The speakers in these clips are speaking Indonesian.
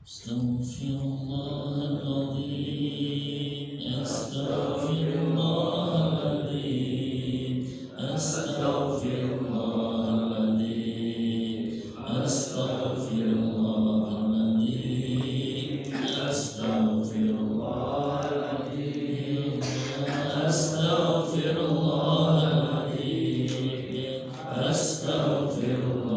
أستغفر الله العظيم أستغفر الله العظيم أستغفر الله العظيم أستغفر الله العظيم أستغفر الله العظيم أستغفر الله العظيم أستغفر الله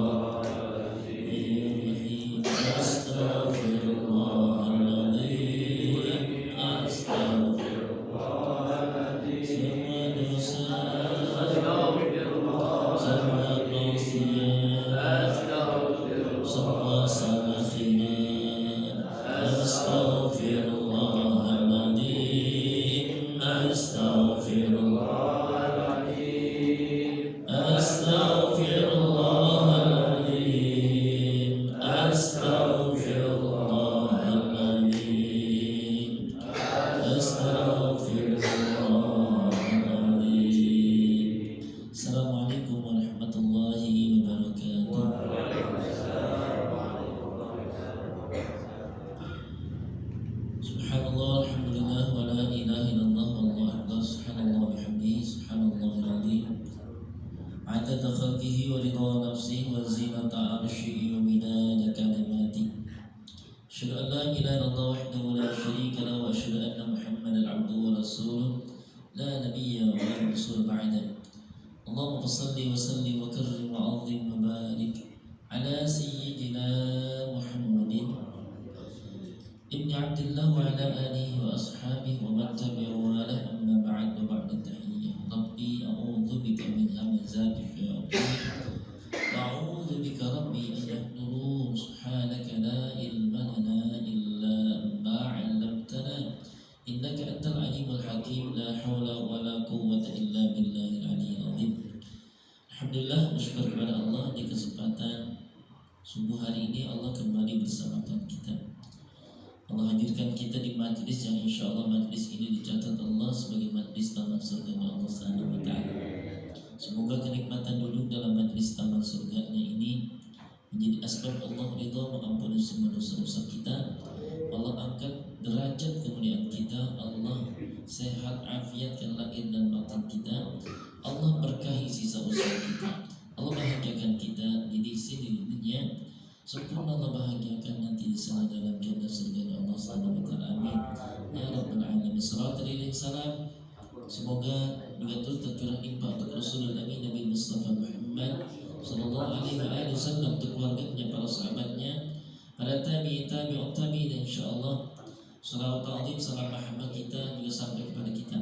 Assalamualaikum warahmatullahi wabarakatuh. Subhanallah, alhamdulillah, wa la ilaha illallah, wallahu akbar. Subhanallah bihamdihi, subhanallahil azim. Adada khalqihi wa ridha nafsihi wa zinata arshihi wa midada kalimatihi. Asyhadu an la ilaha illallah wahdahu la syarika lahu wa asyhadu anna Muhammadan abduhu wa rasuluh la nabiyya wa la rasula ba'da. Allahumma salli wa sallim wa karrim wa 'azzim wa barik ala sayyidina Muhammadin ibni Abdillah wa ala alihi wa ashabihi wa man tabi'ahu wa ala amma ba'd wa ba'da tahiyyah. Rabbi a'udzu bika min hamazati syayatin wa a'udzu bika rabbi an yahdurun. Subhanaka la ilma lana illa ma 'allamtana innaka antal alimul hakim. La haula wa la quwwata illa billahil aliyyil azim. Alhamdulillah, bersyukur kepada Allah di kesempatan subuh hari ini Allah kembali bersamakan kita. Allah hadirkan kita di majlis yang insya Allah majlis ini dicatat Allah sebagai majlis taman surga Allah Subhanahu wa Ta'ala. Semoga kenikmatan duduk dalam majlis taman surganya ini menjadi asbab Allah ridha mengampuni semua dosa-dosa kita. Allah angkat derajat kemuliaan kita. Allah sehat afiatkan lahir dan batin kita. Allah berkahi sisa usaha kita. Allah bahagiakan kita di sini di dunia. Sempurna Allah bahagiakan nanti di sana dalam jannah surga Allah Subhanahu wa Ta'ala. Amin ya rabbal alamin. Salawat dan salam semoga juga turut tercurah limpah untuk Rasulul Amin Nabi Mustafa Muhammad sallallahu alaihi wasallam, untuk keluarganya, para sahabatnya, para tabi'in dan insyaallah salawat ta'zim salam mahabbah kita juga sampai kepada kita.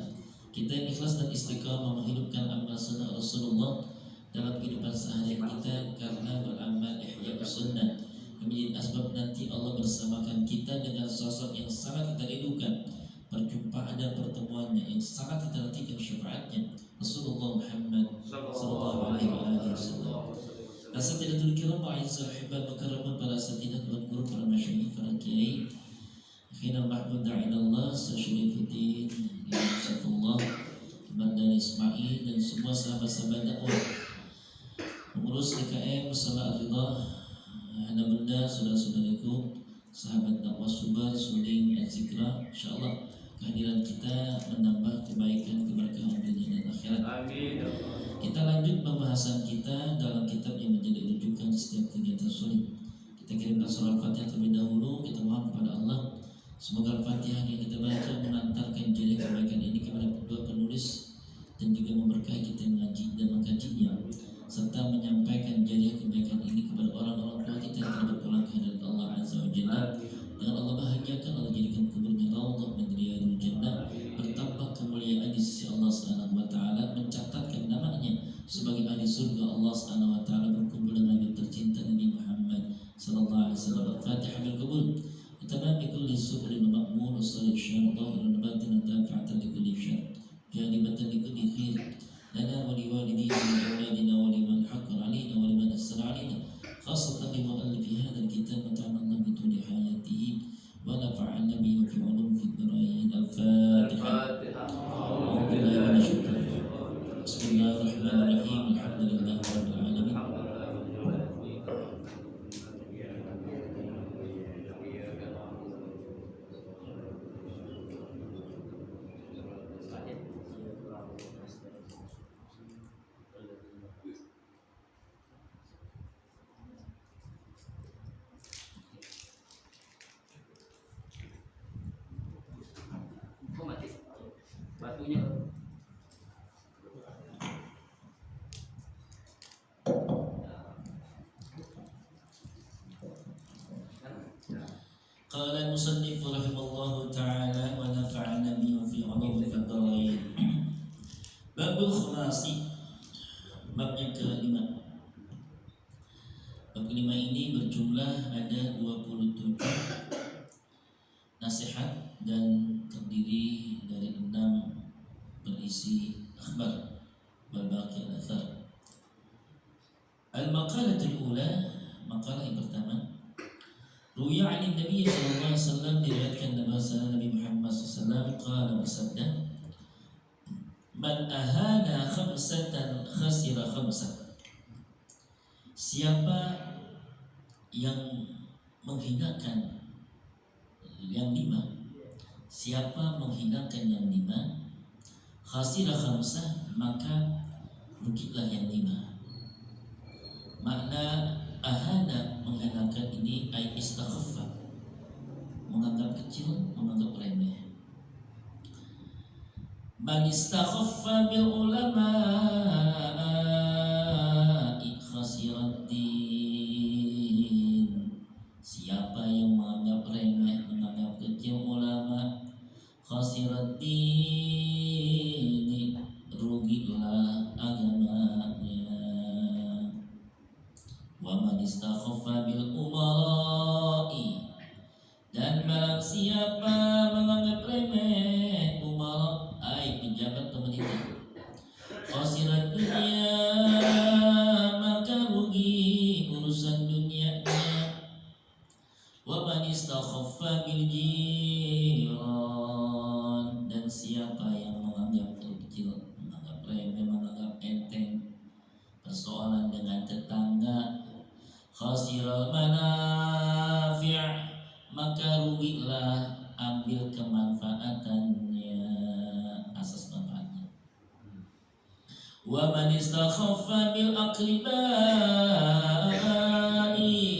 Kita yang ikhlas dan istiqamah menghidupkan amal sunnah Rasulullah dalam kehidupan sehari kita, karena beramal ihya sunnah yang menjadi asbab nanti Allah bersamakan kita dengan sosok yang sangat kita rindukan, perjumpaan dan pertemuannya yang sangat kita nantikan syafaatnya, Rasulullah Muhammad sallallahu alaihi wasallam. Rasa tidak terkira ma'izah hibban makaramun para satidah tuan guru, para masyayikh, para kiai, akhirnya mahmud da'inallah, Syarifuddin Yusufullah, Mandan Ismail, dan semua sahabat-sahabat dakwah, pengurus DKM Salah Ridha, anak benda, saudara-saudariku, sahabat dakwah Subar, Suling, Al-Zikra. InsyaAllah kehadiran kita menambah kebaikan, keberkahan dunia dan akhirat. Amin. Kita lanjut pembahasan kita dalam kitab yang menjadi rujukan setiap kegiatan sulit. Kita kirimkan surah Al-Fatihah terlebih dahulu. Kita mohon kepada Allah semoga Al-Fatihah yang kita baca mengantarkan jari kebaikan ini kepada kedua penulis dan juga memberkahi kita yang mengaji dan mengkajinya, serta menyampaikan jari kebaikan ini kepada orang-orang tua kita yang telah berpulang ke hadirat Allah Azza wa Jalla. Dengan Allah bahagiakan, Allah jadikan kuburnya raudhah min riyadil jannah, bertambah kemuliaan di sisi Allah Subhanahu wa Ta'ala, mencatatkan namanya sebagai ahli surga Allah Subhanahu wa Ta'ala, berkumpul dengan Nabi tercinta Nabi Muhammad sallallahu alaihi wasallam. Al-Fatihah bil qabul. Tamam kulli sublin ma'mun sallallahu alaihi wa batin nafa'atan li kulli syar janibatan li kulli khair lana wa liwalidina wa auladina wa liman haqqan alaina wa liman assara alaina khasatan li mu'allifi hadha al-kitab wa ta'ala bi tuli hayatihi wa nafa'ana bihi fi ulum fi darain. Al-Fatihah. Bismillahirrahmanirrahim. Alhamdulillahi rabbil alamin. satunya. Qala al-musannif rahimahullahu ta'ala wa nafa'ana bihi fi 'ulumi ad-darain. Babul khumasi, bab yang kelima. Bab kelima ini berjumlah ada 27 nasihat dan terdiri dari 6 berisi akhbar wal baqi al-athar. Al-maqalatul ula, makalah yang pertama. Ruya 'an Nabi sallallahu alaihi wasallam, diriwayatkan Nabi Muhammad sallallahu alaihi wasallam qala, bersabda, man ahana khamsatan khasira khamsah. Siapa yang menghinakan yang 5, siapa menghinakan yang 5, khasira khamsah, maka rugilah yang 5. Makna ahana, menghinakan ini ay istakhaffa, menganggap kecil, menganggap remeh. Man istakhaffa bil ulama'i khasirat din. Siapa yang menganggap remeh, menganggap kecil ulama, khasirat din, rugilah agamanya. Wa man istakhaffa bil umara'i, dan barang siapa menganggap remeh umara ay pejabat pemerintah, khasirat dunia, maka rugi urusan dunianya. Wa man istakhaffa bil jiran, dan siapa yang menganggap kecil, menganggap remeh, menganggap enteng persoalan dengan tetangga, khasiral manafi', maka rugilah ambil kemanfaatannya, asas manfaatnya. Wa man istakhaffa bil aqribai,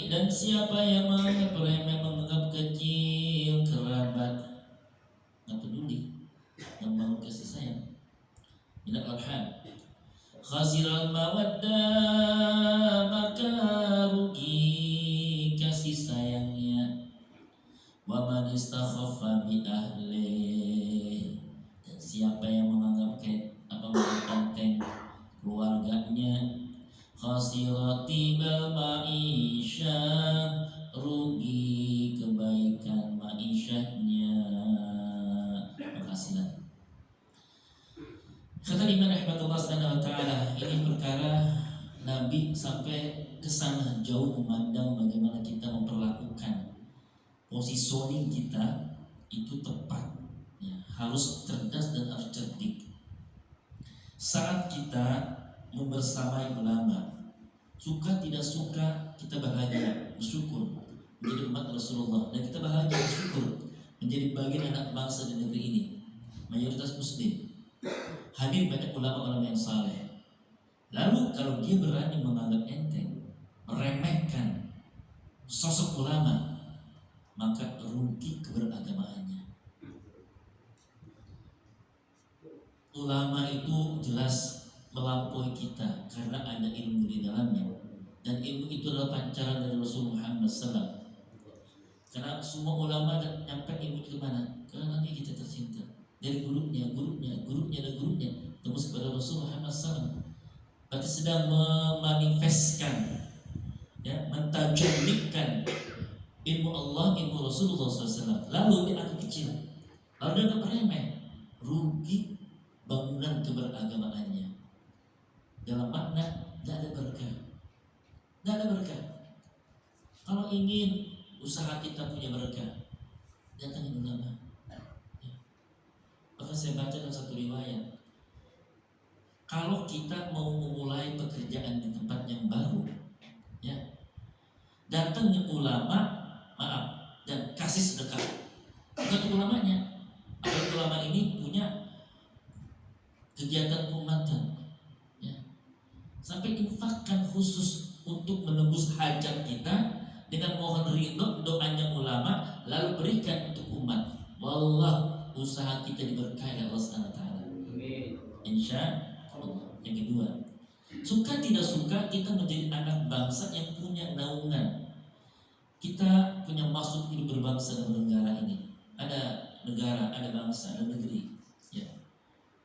dan siapa yang menganggap remeh, menganggap kecil kerabat, nggak peduli, nggak mau kasih sayang, minal arham, khasiral mawaddah, maka rugi kasih sayangnya. Wa man istakhaffa bi ahli, dan siapa yang menganggap enteng keluarganya, khasirati bal ma'isyah, rugi kebaikan ma'isyahnya, penghasilan. Kata Imam rahmatullah subhanahu wa ta'ala, ini perkara Nabi sampai kesana jauh memandang bagaimana kita memperlakukan positioning kita itu tepat, ya, harus cerdas dan harus cerdik. Saat kita membersamai ulama, suka tidak suka kita bahagia bersyukur menjadi umat Rasulullah, dan kita bahagia bersyukur menjadi bagian anak bangsa di negeri ini, mayoritas muslim. Hadir banyak ulama-ulama yang saleh. Lalu kalau dia berani menganggap enteng, meremehkan sosok ulama, maka rugi keberagamaannya. Ulama itu jelas melampaui kita karena ada ilmu di dalamnya, dan ilmu itu adalah pancaran dari Rasul Muhammad SAW. Karena semua ulama nyampe ilmu itu kemana? Karena Nabi kita tercinta, dari gurunya, tembus kepada Rasul Muhammad SAW. Berarti sedang memanifestkan, ya, mentajamikkan ilmu Allah, ilmu Rasulullah SAW. Lalu dia akan kecil, lalu dia akan remeh, rugi bangunan keberagamaannya. Dalam makna tidak ada berkah, tidak ada berkah. Kalau ingin usaha kita punya berkah, datangin ulama. Bahkan saya baca dalam satu riwayat, kalau kita mau memulai pekerjaan di tempat yang baru, ya, datangin ulama, dan kasih sedekah. Bukan ulamanya, apalagi ulama ini punya kegiatan keumatan, ya, sampai infakkan khusus untuk menembus hajat kita dengan mohon ridho doanya ulama, lalu berikan untuk umat. Wallah, usaha kita diberkahi oleh Allah Subhanahu wa taala. Insya Allah. Yang kedua, suka tidak suka kita menjadi anak bangsa yang punya naungan. Kita punya maksud hidup berbangsa dan bernegara ini. Ada negara, ada bangsa, ada negeri, ya.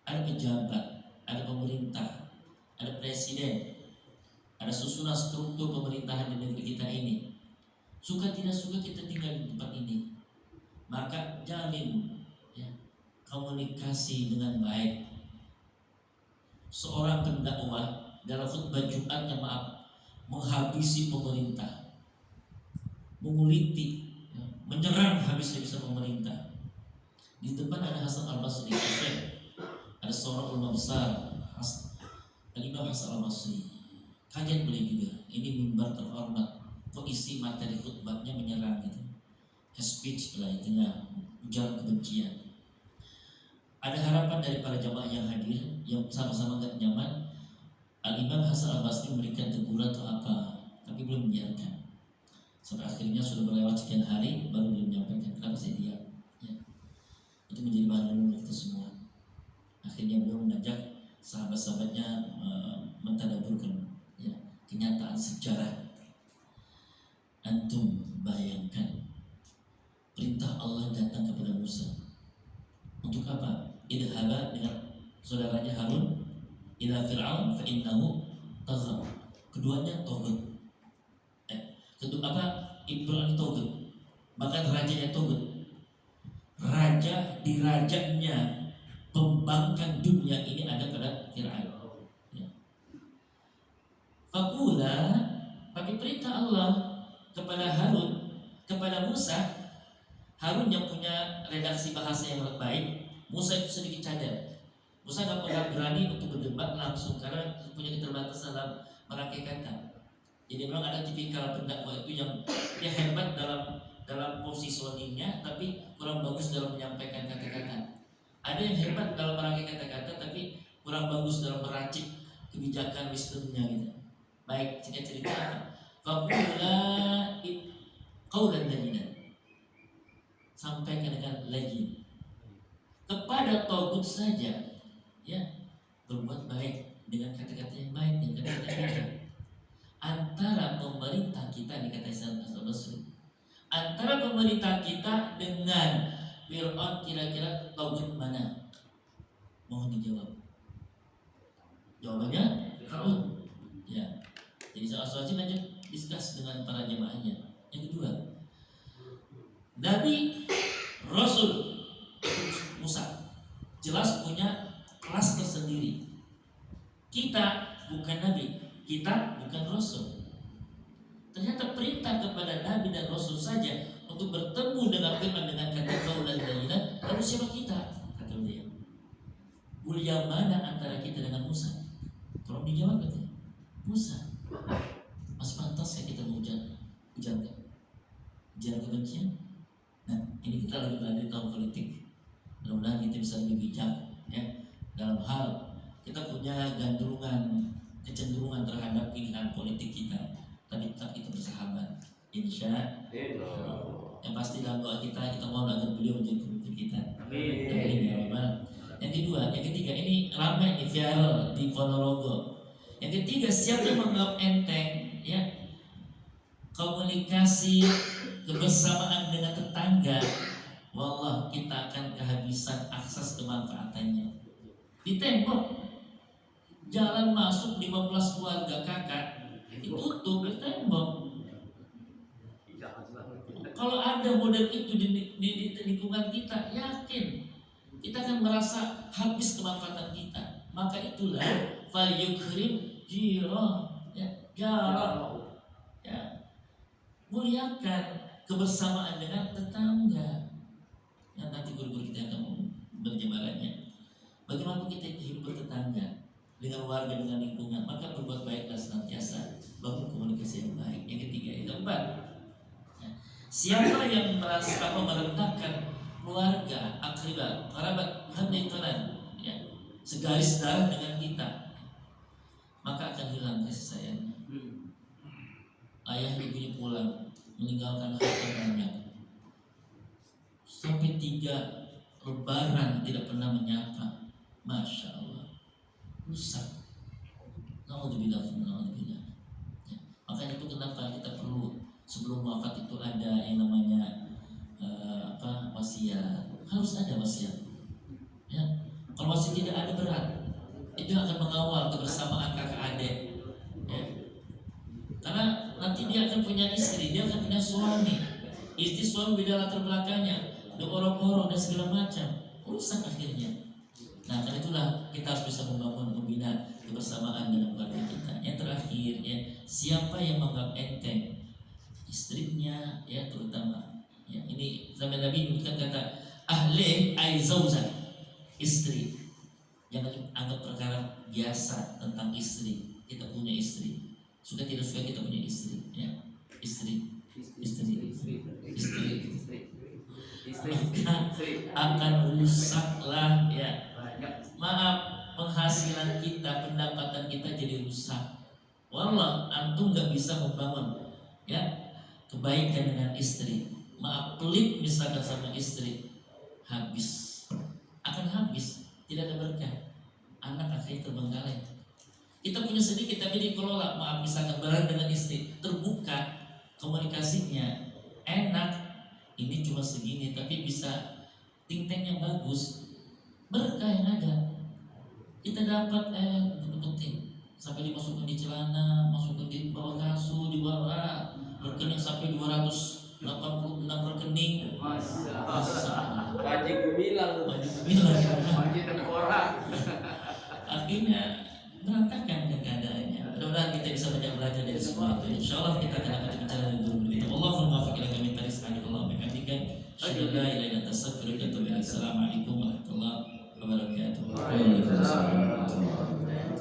Ada pejabat, ada pemerintah, ada presiden, ada susunan struktur pemerintahan di negeri kita ini. Suka tidak suka kita tinggal di tempat ini. Maka jalin, ya, komunikasi dengan baik. Seorang pendakwah dalam khutbah Jumatnya menghabisi pemerintah, menguliti, ya, menyerang habis-habisan pemerintah. Di depan ada Hasan Al-Basri, ada seorang ulama besar, Imam Hasan Al-Basri. Kaget beliau juga, ini mimbar terhormat, kok isi materi khutbahnya menyerang gitu. Speech lah itu, ujaran kebencian. Ada harapan dari para jamaah yang hadir, yang sama-sama gak nyaman. Al-Imam Hasan Al-Basri memberikan teguran atau apa, tapi belum membiarkan. Sampai akhirnya sudah melewat sekian hari, baru belum menyampaikan. Kenapa saya diam? Ya. Itu menjadi bahan renungan kita semua. Akhirnya beliau mengajak sahabat-sahabatnya mentadaburkan, ya, kenyataan sejarah. Antum bayangkan, perintah Allah datang kepada Musa. Untuk apa? Idhaba dengan saudaranya Harun ila Fir'aun fa innahu taghaw. Keduanya togut. Kedua apa? Ibrahim togut. Bahkan rajanya togut. Raja di rajanya pembangkang dunia ini ada pada Fir'aun. Ya. Faqula, tapi perintah Allah kepada Harun, kepada Musa. Harun yang punya redaksi bahasa yang baik, Musa itu sedikit cadar. Musa nggak pernah berani untuk berdebat langsung karena punya keterbatasan dalam merangkai kata. Jadi memang ada tipikal pendakwah itu yang dia hebat dalam positioningnya, tapi kurang bagus dalam menyampaikan kata-kata. Ada yang hebat dalam merangkai kata-kata, tapi kurang bagus dalam meracik kebijakan wisdomnya gitu. Baik, singkat cerita, faqula qaulan layyinan. Sampaikan dengan lagi kepada togut saja, ya, berbuat baik dengan kata-kata yang baik, dengan kata-kata yang bijak. Antara pemerintah kita, dikata Hasan Al-Basri, antara pemerintah kita dengan Fir'aun, kira-kira togut mana? Mohon dijawab. Jawabannya Fir'aun. Ya. Jadi soal-soal lanjut diskus dengan para jemaahnya. Yang kedua, Nabi Rasul Musa jelas punya kelas tersendiri. Kita bukan Nabi, kita bukan Rasul. Ternyata perintah kepada Nabi dan Rasul saja untuk bertemu dengan firman dengan kata qaulan layyinan. Lalu siapa kita? Kata beliau, mulia mana antara kita dengan Musa? Tolong dijawab katanya. Musa, masih pantas ya kita mengujar ujaran kebencian? Nah, ini kita lagi berada di tahun politik. Mudah-mudahan kita bisa lebih bijak, ya, dalam hal kita punya kecenderungan terhadap pilihan politik kita, tapi tetap kita bersahabat. Insya Allah. Yang pasti dalam doa kita mohon agar beliau menjadi pemimpin kita. Amin. Ya Rabbal. Yang ketiga ini ramai nih, viral di Ponorogo. Yang ketiga, siapa yang menganggap enteng, ya, komunikasi kebersamaan dengan tetangga, wallah kita akan kehabisan akses kemanfaatannya. Di tembok jalan masuk 15 keluarga kakak ditutup di tembok. Kalau ada model itu di lingkungan kita, yakin kita akan merasa habis kemanfaatan kita. Maka itulah fal yukrim jirah, ya, jarah, ya, muliakan kebersamaan dengan tetangga. Yang nanti guru-guru kita akan berjemarannya. Bagaimana kita hidup bertetangga dengan warga, dengan lingkungan, maka berbuat baiklah senantiasa, bangun komunikasi yang baik. Yang ketiga, yang keempat, ya, siapa yang merasa merendahkan keluarga, akribah, kerabat, handaitan, ya, segaris darah dengan kita, maka akan hilang kasih sayangnya. Ayah ibunya pulang meninggalkan harta banyak, sampai 3 lebaran tidak pernah menyapa. Masya Allah. rusak. Naudzubillah. Ya. Makanya itu kenapa kita perlu sebelum wafat itu ada yang namanya wasiat. Harus ada wasiat. Ya. Kalau wasiat tidak ada berat, itu akan mengawal kebersamaan kakak adik. Ya. Karena nanti dia akan punya istri, dia akan punya suami. Istri suami beda latar belakangnya, dorong-dorong dan segala macam, rusak akhirnya. Nah, karena itulah kita harus bisa membangun, membina kebersamaan dalam keluarga kita. Yang terakhir, ya, siapa yang menganggap enteng istrinya, ya terutama. Ya, ini zaman Nabi menyebutkan kata ahli ay zaujah, istri. Jangan anggap perkara biasa tentang istri. Kita punya istri, suka tidak suka kita punya istri, ya, istri. Maka akan rusaklah, ya. Maaf, penghasilan kita, pendapatan kita jadi rusak. Wallah, antum gak bisa membangun, ya, kebaikan dengan istri. Maaf, pelit misalkan sama istri, habis, akan habis, tidak ada berkah. Anak akhirnya terbengkalai. Kita punya sedikit tapi dikelola. Maaf, misalkan barang dengan istri terbuka, komunikasinya enak, ini cuma segini tapi bisa think tank yang bagus, berkah yang ada. Kita dapat penting sampai dimasukkan di celana, masukkan di bawah kasur, di bawah rekening sampai 286 rekening. Masa Wajib bilang tengkorak. Akhirnya berantakan keadaannya. Mudah-mudahan kita bisa banyak belajar dari semua itu. Insyaallah kita akan dapat bicara dengan guru kita. Allahumma waffiq ila kami taris Allah bihamdika. Asyhadu an la ilaha illa anta astaghfiruka wa atubu ilaik. Assalamualaikum warahmatullahi wabarakatuh. Waalaikumsalam.